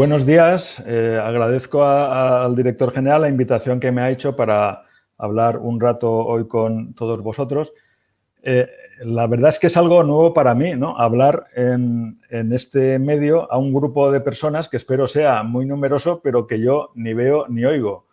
Buenos días. Agradezco al director general la invitación que me ha hecho para hablar un rato hoy con todos vosotros. La verdad es que es algo nuevo para mí, ¿no? Hablar en este medio a un grupo de personas que espero sea muy numeroso, pero que yo ni veo ni oigo.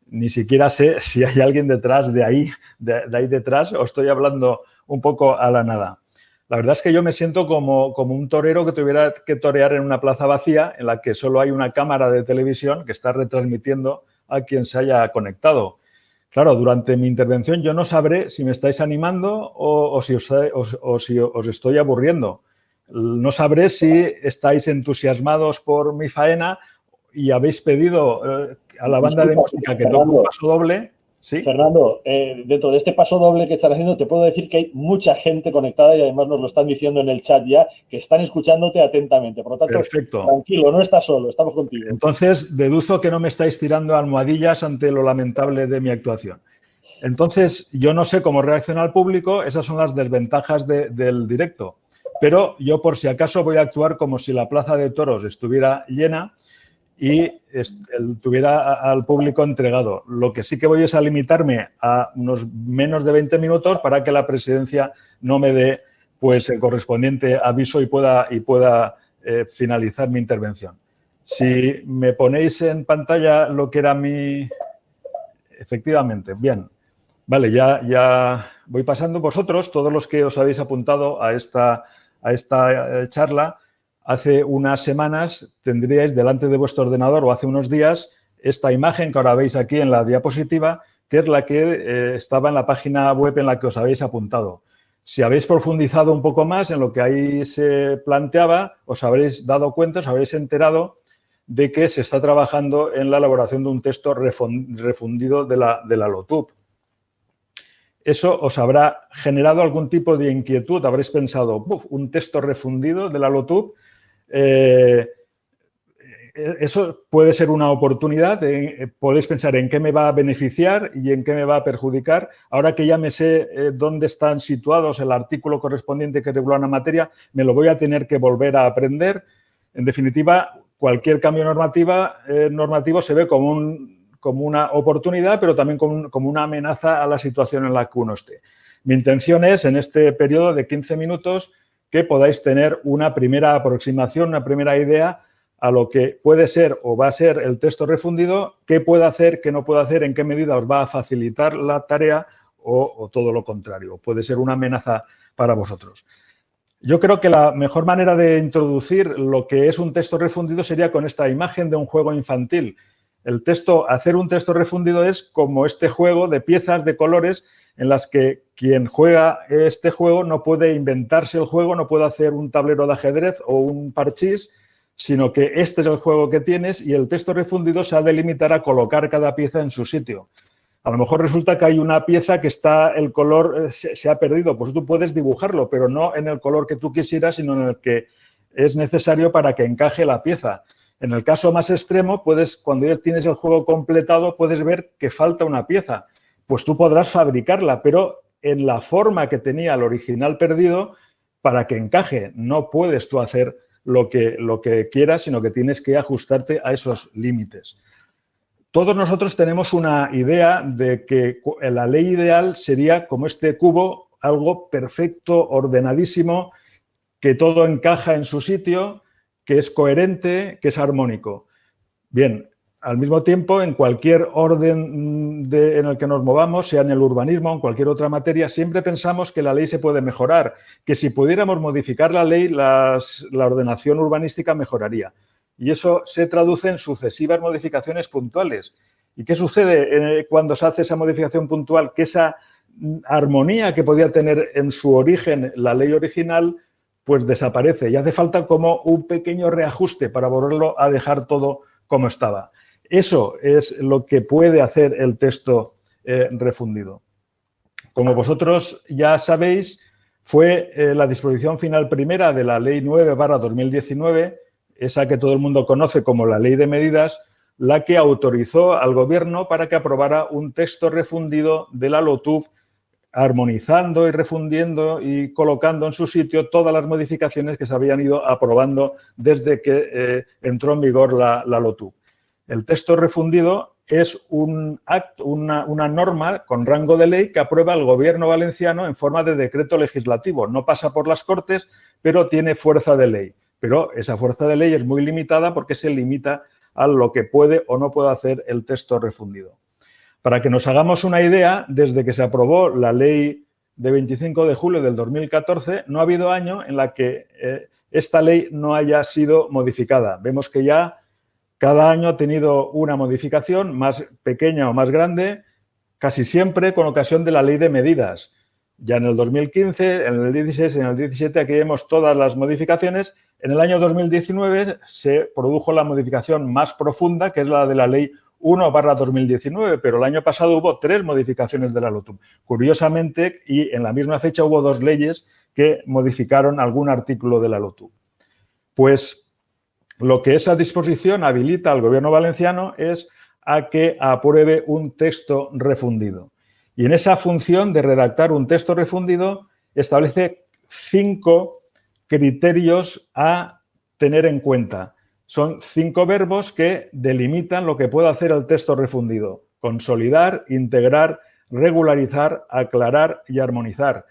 Ni siquiera sé si hay alguien detrás de ahí detrás, o estoy hablando un poco a la nada. La verdad es que yo me siento como un torero que tuviera que torear en una plaza vacía en la que solo hay una cámara de televisión que está retransmitiendo a quien se haya conectado. Claro, durante mi intervención yo no sabré si me estáis animando o si os estoy aburriendo. No sabré si estáis entusiasmados por mi faena y habéis pedido a la banda de música que toque un paso doble. ¿Sí? Fernando, dentro de este paso doble que estás haciendo, te puedo decir que hay mucha gente conectada y además nos lo están diciendo en el chat ya, que están escuchándote atentamente. Por lo tanto, perfecto. Tranquilo, no estás solo, estamos contigo. Entonces, deduzco que no me estáis tirando almohadillas ante lo lamentable de mi actuación. Entonces, yo no sé cómo reacciona el público, esas son las desventajas del directo. Pero yo, por si acaso, voy a actuar como si la plaza de toros estuviera llena y tuviera al público entregado. Lo que sí que voy es a limitarme a unos menos de 20 minutos para que la presidencia no me dé pues, el correspondiente aviso y pueda finalizar mi intervención. Si me ponéis en pantalla lo que era mi... Efectivamente, bien. Vale, ya voy pasando. Vosotros, todos los que os habéis apuntado a esta charla, hace unas semanas tendríais delante de vuestro ordenador o hace unos días esta imagen que ahora veis aquí en la diapositiva, que es la que estaba en la página web en la que os habéis apuntado. Si habéis profundizado un poco más en lo que ahí se planteaba, os habréis dado cuenta, os habréis enterado de que se está trabajando en la elaboración de un texto refundido de la LOTUP. Eso os habrá generado algún tipo de inquietud, habréis pensado, un texto refundido de la LOTUP, eso puede ser una oportunidad, podéis pensar en qué me va a beneficiar y en qué me va a perjudicar. Ahora que ya me sé dónde están situados el artículo correspondiente que regula una materia, me lo voy a tener que volver a aprender. En definitiva, cualquier cambio normativo se ve como una oportunidad, pero también como una amenaza a la situación en la que uno esté. Mi intención es, en este periodo de 15 minutos, que podáis tener una primera aproximación, una primera idea a lo que puede ser o va a ser el texto refundido, qué puede hacer, qué no puede hacer, en qué medida os va a facilitar la tarea o todo lo contrario. Puede ser una amenaza para vosotros. Yo creo que la mejor manera de introducir lo que es un texto refundido sería con esta imagen de un juego infantil. Hacer un texto refundido es como este juego de piezas de colores en las que quien juega este juego no puede inventarse el juego, no puede hacer un tablero de ajedrez o un parchís, sino que este es el juego que tienes y el texto refundido se ha de limitar a colocar cada pieza en su sitio. A lo mejor resulta que hay una pieza que el color se ha perdido, pues tú puedes dibujarlo, pero no en el color que tú quisieras, sino en el que es necesario para que encaje la pieza. En el caso más extremo, cuando ya tienes el juego completado, puedes ver que falta una pieza. Pues tú podrás fabricarla, pero en la forma que tenía el original perdido, para que encaje. No puedes tú hacer lo que quieras, sino que tienes que ajustarte a esos límites. Todos nosotros tenemos una idea de que la ley ideal sería como este cubo, algo perfecto, ordenadísimo, que todo encaja en su sitio, que es coherente, que es armónico. Bien, al mismo tiempo, en cualquier orden en el que nos movamos, sea en el urbanismo o en cualquier otra materia, siempre pensamos que la ley se puede mejorar, que si pudiéramos modificar la ley, la ordenación urbanística mejoraría. Y eso se traduce en sucesivas modificaciones puntuales. ¿Y qué sucede cuando se hace esa modificación puntual? Que esa armonía que podía tener en su origen la ley original, pues desaparece y hace falta como un pequeño reajuste para volverlo a dejar todo como estaba. Eso es lo que puede hacer el texto refundido. Como vosotros ya sabéis, fue la disposición final primera de la Ley 9/2019, esa que todo el mundo conoce como la Ley de Medidas, la que autorizó al Gobierno para que aprobara un texto refundido de la LOTUP armonizando y refundiendo y colocando en su sitio todas las modificaciones que se habían ido aprobando desde que entró en vigor la LOTUB. El texto refundido es un acto, una norma con rango de ley que aprueba el Gobierno valenciano en forma de decreto legislativo. No pasa por las Cortes, pero tiene fuerza de ley. Pero esa fuerza de ley es muy limitada porque se limita a lo que puede o no puede hacer el texto refundido. Para que nos hagamos una idea, desde que se aprobó la ley de 25 de julio del 2014, no ha habido año en la que esta ley no haya sido modificada. Vemos que ya cada año ha tenido una modificación más pequeña o más grande, casi siempre con ocasión de la ley de medidas. Ya en el 2015, en el 16, en el 17, aquí vemos todas las modificaciones. En el año 2019 se produjo la modificación más profunda, que es la de la ley 1/2019, pero el año pasado hubo 3 modificaciones de la LOTUB. Curiosamente, y en la misma fecha hubo 2 leyes que modificaron algún artículo de la LOTUB. Pues lo que esa disposición habilita al Gobierno valenciano es a que apruebe un texto refundido. Y en esa función de redactar un texto refundido establece 5 criterios a tener en cuenta. Son 5 verbos que delimitan lo que puede hacer el texto refundido: consolidar, integrar, regularizar, aclarar y armonizar.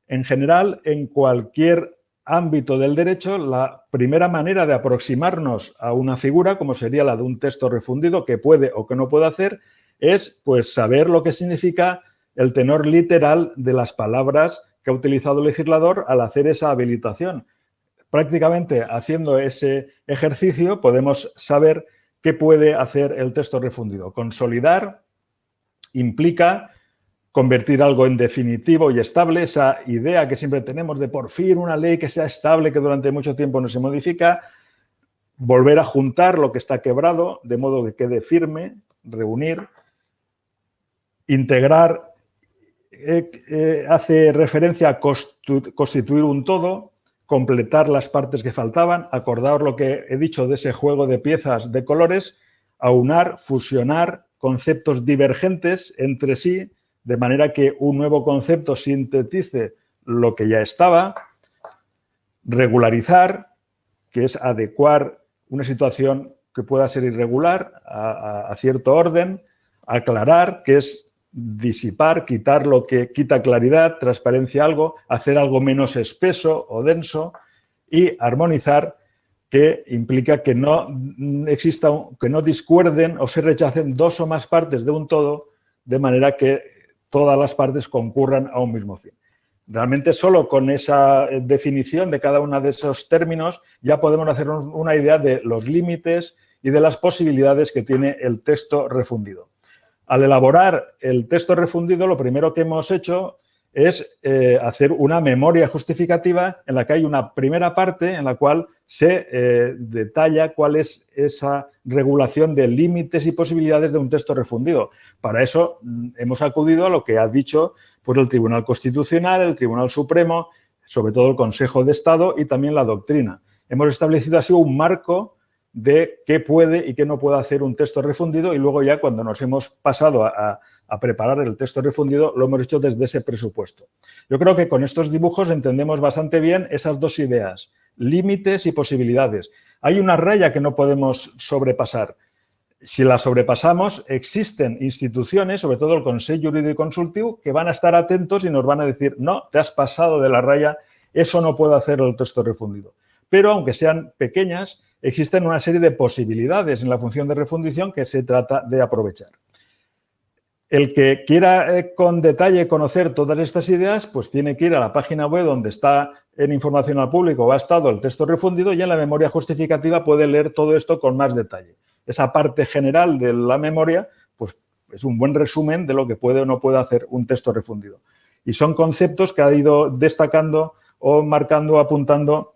En general, en cualquier ámbito del derecho, la primera manera de aproximarnos a una figura, como sería la de un texto refundido, que puede o que no puede hacer, es pues saber lo que significa el tenor literal de las palabras que ha utilizado el legislador al hacer esa habilitación. Prácticamente haciendo ese ejercicio podemos saber qué puede hacer el texto refundido. Consolidar implica convertir algo en definitivo y estable, esa idea que siempre tenemos de por fin una ley que sea estable, que durante mucho tiempo no se modifica, volver a juntar lo que está quebrado de modo que quede firme, reunir, integrar, hace referencia a constituir un todo, completar las partes que faltaban, acordaos lo que he dicho de ese juego de piezas de colores, aunar, fusionar conceptos divergentes entre sí, de manera que un nuevo concepto sintetice lo que ya estaba, regularizar, que es adecuar una situación que pueda ser irregular a cierto orden, aclarar, que es disipar, quitar lo que quita claridad, transparencia a algo, hacer algo menos espeso o denso, y armonizar, que implica que no exista, que no discuerden o se rechacen 2 o más partes de un todo, de manera que todas las partes concurran a un mismo fin. Realmente solo con esa definición de cada uno de esos términos ya podemos hacernos una idea de los límites y de las posibilidades que tiene el texto refundido. Al elaborar el texto refundido, lo primero que hemos hecho es hacer una memoria justificativa en la que hay una primera parte en la cual se detalla cuál es esa regulación de límites y posibilidades de un texto refundido. Para eso hemos acudido a lo que ha dicho pues, el Tribunal Constitucional, el Tribunal Supremo, sobre todo el Consejo de Estado y también la doctrina. Hemos establecido así un marco de qué puede y qué no puede hacer un texto refundido, y luego ya cuando nos hemos pasado a preparar el texto refundido lo hemos hecho desde ese presupuesto. Yo creo que con estos dibujos entendemos bastante bien esas 2 ideas, límites y posibilidades. Hay una raya que no podemos sobrepasar. Si la sobrepasamos, existen instituciones, sobre todo el Consell Jurídic Consultiu, que van a estar atentos y nos van a decir, no, te has pasado de la raya, eso no puede hacer el texto refundido. Pero, aunque sean pequeñas, existen una serie de posibilidades en la función de refundición que se trata de aprovechar. El que quiera con detalle conocer todas estas ideas, pues tiene que ir a la página web donde está en información al público o ha estado el texto refundido, y en la memoria justificativa puede leer todo esto con más detalle. Esa parte general de la memoria, pues es un buen resumen de lo que puede o no puede hacer un texto refundido. Y son conceptos que ha ido destacando o marcando o apuntando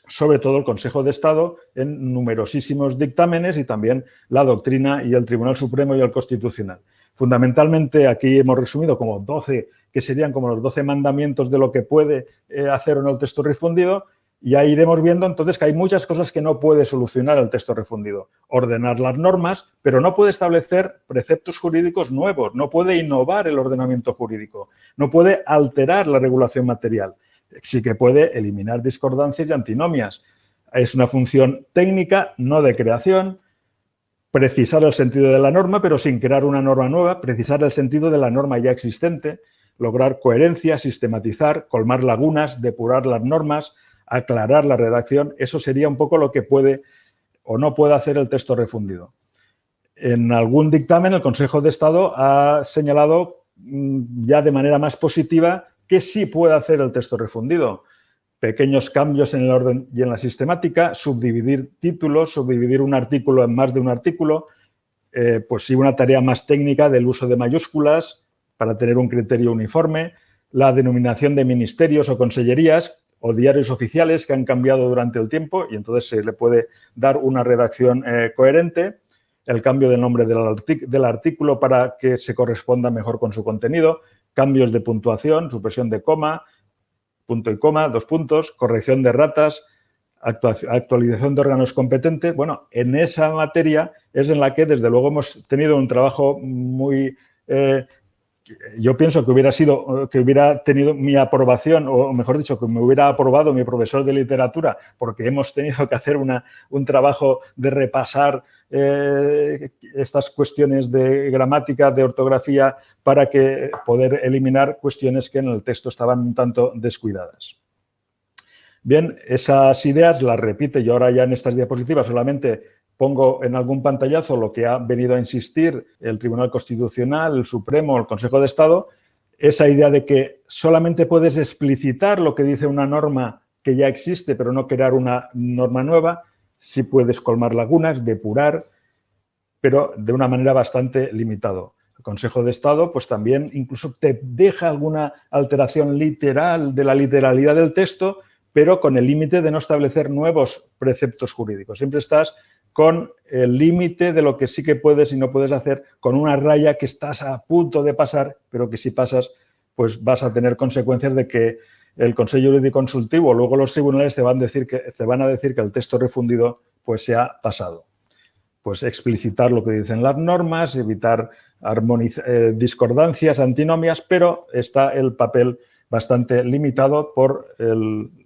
sobre todo el Consejo de Estado en numerosísimos dictámenes, y también la doctrina y el Tribunal Supremo y el Constitucional. Fundamentalmente aquí hemos resumido como 12, que serían como los 12 mandamientos de lo que puede hacer o no el texto refundido, Y ahí iremos viendo entonces que hay muchas cosas que no puede solucionar el texto refundido. Ordenar las normas, pero no puede establecer preceptos jurídicos nuevos, no puede innovar el ordenamiento jurídico, no puede alterar la regulación material. Sí que puede eliminar discordancias y antinomias. Es una función técnica, no de creación. Precisar el sentido de la norma, pero sin crear una norma nueva. Precisar el sentido de la norma ya existente. Lograr coherencia, sistematizar, colmar lagunas, depurar las normas, aclarar la redacción. Eso sería un poco lo que puede o no puede hacer el texto refundido. En algún dictamen el Consejo de Estado ha señalado ya de manera más positiva que sí puede hacer el texto refundido. Pequeños cambios en el orden y en la sistemática, subdividir títulos, subdividir un artículo en más de un artículo, pues sí, una tarea más técnica del uso de mayúsculas para tener un criterio uniforme, la denominación de ministerios o consellerías o diarios oficiales que han cambiado durante el tiempo y entonces se le puede dar una redacción coherente, el cambio del nombre del artículo para que se corresponda mejor con su contenido, cambios de puntuación, supresión de coma, punto y coma, 2 puntos, corrección de erratas, actualización de órganos competentes. Bueno, en esa materia es en la que desde luego hemos tenido un trabajo muy... yo pienso que hubiera tenido mi aprobación, o mejor dicho, que me hubiera aprobado mi profesor de literatura, porque hemos tenido que hacer un trabajo de repasar estas cuestiones de gramática, de ortografía, para poder eliminar cuestiones que en el texto estaban un tanto descuidadas. Bien, esas ideas las repite, yo ahora ya en estas diapositivas solamente pongo en algún pantallazo lo que ha venido a insistir el Tribunal Constitucional, el Supremo, el Consejo de Estado, esa idea de que solamente puedes explicitar lo que dice una norma que ya existe, pero no crear una norma nueva, sí puedes colmar lagunas, depurar, pero de una manera bastante limitada. El Consejo de Estado pues también incluso te deja alguna alteración literal de la literalidad del texto, pero con el límite de no establecer nuevos preceptos jurídicos. Siempre estás con el límite de lo que sí que puedes y no puedes hacer, con una raya que estás a punto de pasar, pero que si pasas, pues vas a tener consecuencias de que el Consejo Jurídico Consultivo, luego los tribunales te van a decir que el texto refundido pues se ha pasado. Pues explicitar lo que dicen las normas, evitar discordancias, antinomias, pero está el papel bastante limitado por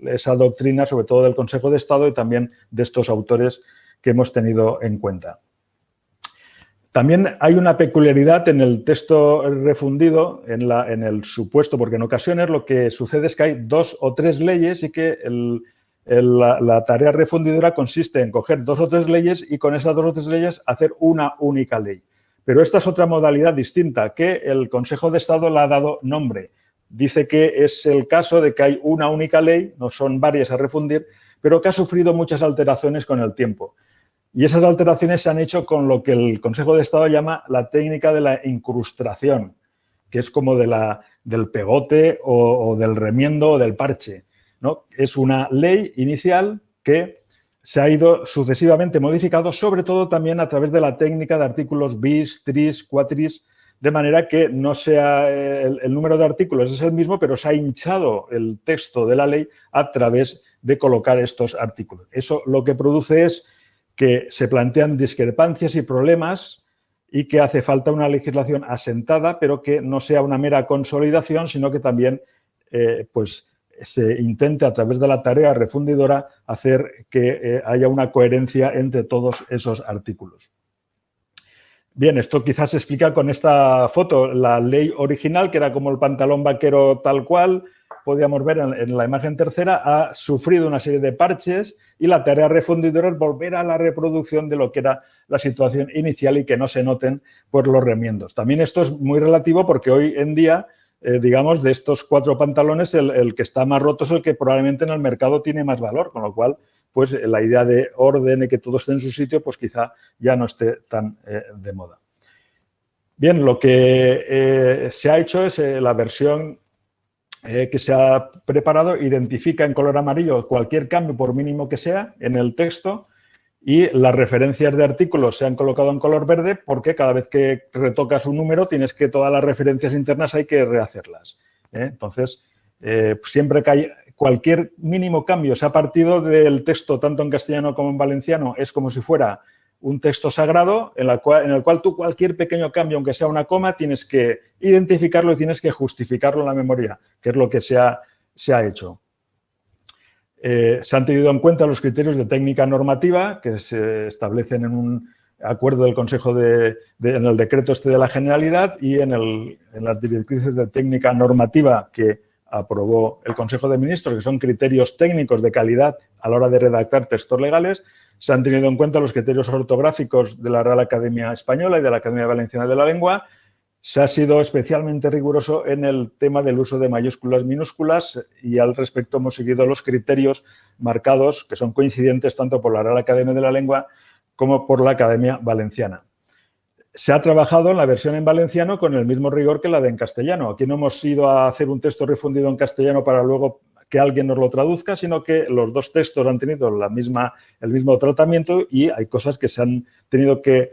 esa doctrina, sobre todo del Consejo de Estado y también de estos autores que hemos tenido en cuenta. También hay una peculiaridad en el texto refundido, en el supuesto, porque en ocasiones lo que sucede es que hay 2 o 3 leyes y que la tarea refundidora consiste en coger 2 o 3 leyes y con esas 2 o 3 leyes hacer una única ley. Pero esta es otra modalidad distinta que el Consejo de Estado le ha dado nombre. Dice que es el caso de que hay una única ley, no son varias a refundir, pero que ha sufrido muchas alteraciones con el tiempo. Y esas alteraciones se han hecho con lo que el Consejo de Estado llama la técnica de la incrustación, que es como del pegote o del remiendo o del parche, ¿no? Es una ley inicial que se ha ido sucesivamente modificando, sobre todo también a través de la técnica de artículos bis, tris, quatris, de manera que no sea el número de artículos es el mismo, pero se ha hinchado el texto de la ley a través de colocar estos artículos. Eso lo que produce es que se plantean discrepancias y problemas y que hace falta una legislación asentada, pero que no sea una mera consolidación, sino que también pues se intente a través de la tarea refundidora hacer que haya una coherencia entre todos esos artículos. Bien, esto quizás se explica con esta foto. La ley original, que era como el pantalón vaquero tal cual, podíamos ver en la imagen tercera, ha sufrido una serie de parches y la tarea refundidora es volver a la reproducción de lo que era la situación inicial y que no se noten pues, los remiendos. También esto es muy relativo porque hoy en día, digamos, de estos 4 pantalones, el que está más roto es el que probablemente en el mercado tiene más valor, con lo cual pues la idea de orden y que todo esté en su sitio, pues quizá ya no esté tan de moda. Bien, lo que se ha hecho es la versión que se ha preparado, identifica en color amarillo cualquier cambio, por mínimo que sea, en el texto y las referencias de artículos se han colocado en color verde porque cada vez que retocas un número tienes que todas las referencias internas hay que rehacerlas. Entonces, siempre cualquier mínimo cambio se ha partido del texto tanto en castellano como en valenciano, es como si fuera un texto sagrado en el cual tú cualquier pequeño cambio, aunque sea una coma, tienes que identificarlo y tienes que justificarlo en la memoria, que es lo que se ha hecho. Se han tenido en cuenta los criterios de técnica normativa que se establecen en un acuerdo del Consejo en el decreto de la Generalidad y en las directrices de técnica normativa que aprobó el Consejo de Ministros, que son criterios técnicos de calidad a la hora de redactar textos legales. Se han tenido en cuenta los criterios ortográficos de la Real Academia Española y de la Academia Valenciana de la Lengua. Se ha sido especialmente riguroso en el tema del uso de mayúsculas, minúsculas y al respecto hemos seguido los criterios marcados que son coincidentes tanto por la Real Academia de la Lengua como por la Academia Valenciana. Se ha trabajado en la versión en valenciano con el mismo rigor que la de en castellano. Aquí no hemos ido a hacer un texto refundido en castellano para luego que alguien nos lo traduzca, sino que los dos textos han tenido el mismo tratamiento y hay cosas que se han tenido que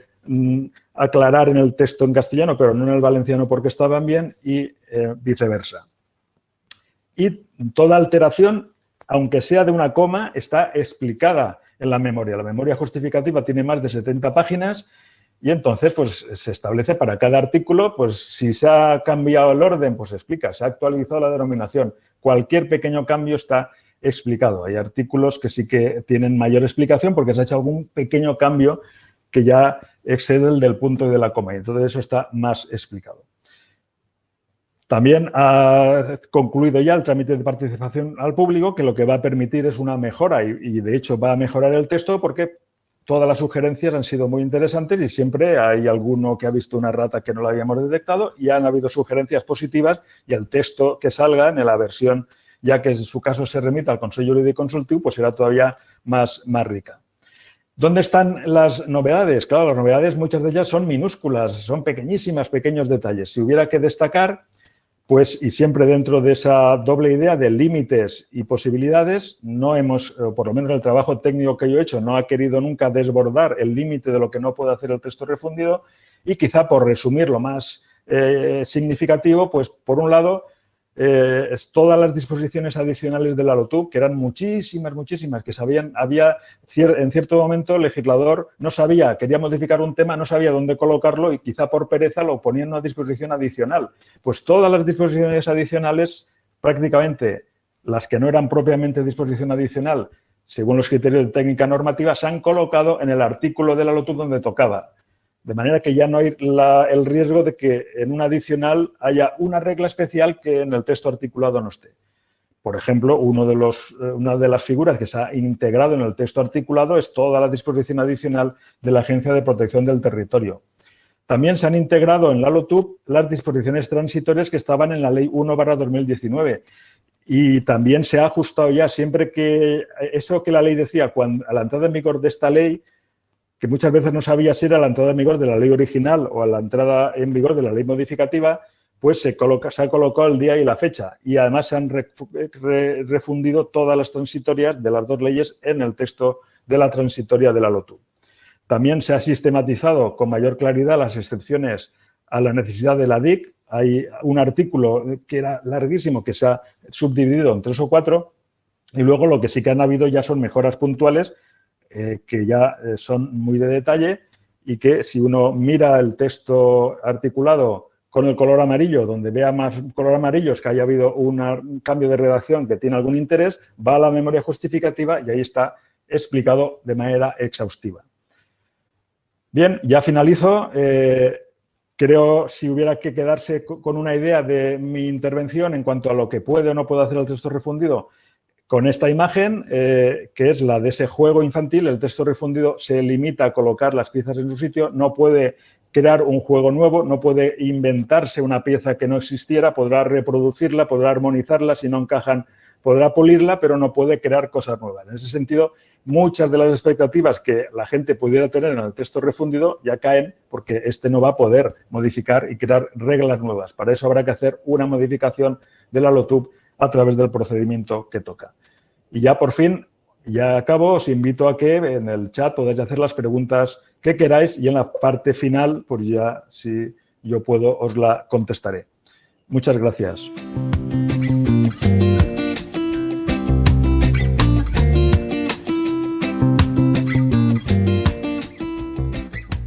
aclarar en el texto en castellano, pero no en el valenciano porque estaban bien y viceversa. Y toda alteración, aunque sea de una coma, está explicada en la memoria. La memoria justificativa tiene más de 70 páginas y entonces pues, se establece para cada artículo, pues si se ha cambiado el orden, pues se explica, se ha actualizado la denominación. Cualquier pequeño cambio está explicado. Hay artículos que sí que tienen mayor explicación porque se ha hecho algún pequeño cambio que ya excede el del punto y de la coma y entonces eso está más explicado. También ha concluido ya el trámite de participación al público, que lo que va a permitir es una mejora y de hecho va a mejorar el texto porque todas las sugerencias han sido muy interesantes y siempre hay alguno que ha visto una errata que no la habíamos detectado y han habido sugerencias positivas y el texto que salga en la versión, ya que en su caso se remita al Consejo Jurídico Consultivo, pues será todavía más rica. ¿Dónde están las novedades? Claro, las novedades muchas de ellas son minúsculas, son pequeñísimas, pequeños detalles. Si hubiera que destacar, pues, y siempre dentro de esa doble idea de límites y posibilidades, no hemos, por lo menos el trabajo técnico que yo he hecho, no ha querido nunca desbordar el límite de lo que no puede hacer el texto refundido y quizá por resumir lo más significativo, pues, por un lado, todas las disposiciones adicionales de la LOTUB, que eran muchísimas, que había en cierto momento el legislador no sabía, quería modificar un tema, no sabía dónde colocarlo y quizá por pereza lo ponía en una disposición adicional. Pues todas las disposiciones adicionales, prácticamente las que no eran propiamente disposición adicional, según los criterios de técnica normativa, se han colocado en el artículo de la LOTUB donde tocaba. De manera que ya no hay el riesgo de que en un adicional haya una regla especial que en el texto articulado no esté. Por ejemplo, una de las figuras que se ha integrado en el texto articulado es toda la disposición adicional de la Agencia de Protección del Territorio. También se han integrado en la LOTUB las disposiciones transitorias que estaban en la Ley 1/2019 y también se ha ajustado ya siempre que eso que la ley decía a la entrada en vigor de esta ley, que muchas veces no sabía si era la entrada en vigor de la ley original o a la entrada en vigor de la ley modificativa, pues se ha colocado el día y la fecha. Y además se han refundido todas las transitorias de las dos leyes en el texto de la transitoria de la LOTUB. También se ha sistematizado con mayor claridad las excepciones a la necesidad de la DIC. Hay un artículo que era larguísimo que se ha subdividido en 3 o 4 y luego lo que sí que han habido ya son mejoras puntuales que ya son muy de detalle y que si uno mira el texto articulado con el color amarillo, donde vea más color amarillo es que haya habido un cambio de redacción que tiene algún interés, va a la memoria justificativa y ahí está explicado de manera exhaustiva. Bien, ya finalizo. Creo, si hubiera que quedarse con una idea de mi intervención en cuanto a lo que puede o no puede hacer el texto refundido, con esta imagen, que es la de ese juego infantil, el texto refundido se limita a colocar las piezas en su sitio, no puede crear un juego nuevo, no puede inventarse una pieza que no existiera, podrá reproducirla, podrá armonizarla, si no encajan, podrá pulirla, pero no puede crear cosas nuevas. En ese sentido, muchas de las expectativas que la gente pudiera tener en el texto refundido ya caen porque este no va a poder modificar y crear reglas nuevas. Para eso habrá que hacer una modificación de la LOTUB a través del procedimiento que toca. Y ya por fin, ya acabo, os invito a que en el chat podáis hacer las preguntas que queráis y en la parte final, pues ya si yo puedo os la contestaré. Muchas gracias.